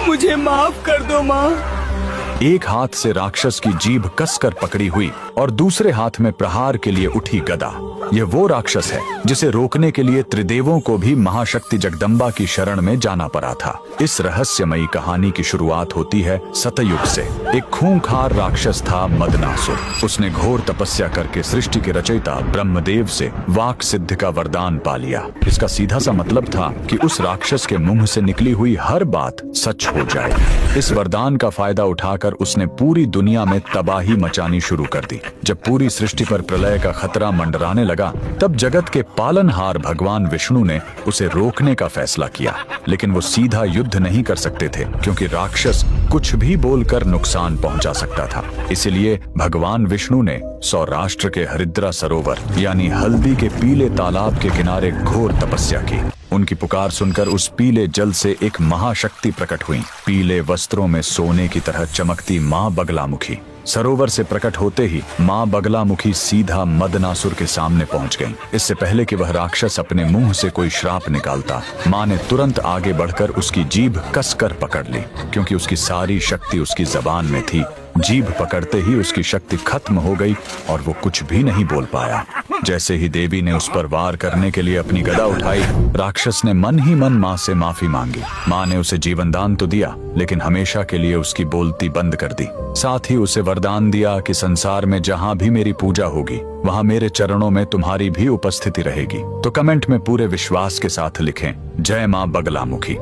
मुझे माफ कर दो माँ। एक हाथ से राक्षस की जीभ कसकर पकड़ी हुई और दूसरे हाथ में प्रहार के लिए उठी गदा। यह वो राक्षस है जिसे रोकने के लिए त्रिदेवों को भी महाशक्ति जगदम्बा की शरण में जाना पड़ा था। इस रहस्यमयी कहानी की शुरुआत होती है सतयुग से। एक खूंखार राक्षस था मदनासुर। उसने घोर तपस्या करके सृष्टि के रचयिता ब्रह्मदेव से वाक सिद्धि का वरदान पा लिया। इसका सीधा सा मतलब था कि उस राक्षस के मुंह से निकली हुई हर बात सच हो जाए। इस वरदान का फायदा उठाकर उसने पूरी दुनिया में तबाही मचानी शुरू कर दी। जब पूरी सृष्टि पर प्रलय का खतरा मंडराने लगा, तब जगत के पालनहार भगवान विष्णु ने उसे रोकने का फैसला किया। लेकिन वो सीधा युद्ध नहीं कर सकते थे, क्योंकि राक्षस कुछ भी बोलकर नुकसान पहुंचा सकता था। इसलिए भगवान विष्णु ने सौराष्ट्र के हरिद्रा सरोवर यानी हल्दी के पीले तालाब के किनारे घोर तपस्या की। उनकी पुकार सुनकर उस पीले जल से एक महाशक्ति प्रकट हुई। पीले वस्त्रों में सोने की तरह चमकती माँ बगलामुखी। सरोवर से प्रकट होते ही माँ बगलामुखी सीधा मदनासुर के सामने पहुंच गईं। इससे पहले कि वह राक्षस अपने मुंह से कोई श्राप निकालता, माँ ने तुरंत आगे बढ़कर उसकी जीभ कसकर पकड़ ली, क्योंकि उसकी सारी शक्ति उसकी जबान में थी। जीभ पकड़ते ही उसकी शक्ति खत्म हो गई और वो कुछ भी नहीं बोल पाया। जैसे ही देवी ने उस पर वार करने के लिए अपनी गदा उठाई, राक्षस ने मन ही मन माँ से माफी मांगी। माँ ने उसे जीवन दान तो दिया, लेकिन हमेशा के लिए उसकी बोलती बंद कर दी। साथ ही उसे वरदान दिया कि संसार में जहाँ भी मेरी पूजा होगी, वहाँ मेरे चरणों में तुम्हारी भी उपस्थिति रहेगी। तो कमेंट में पूरे विश्वास के साथ लिखें, जय माँ बगलामुखी।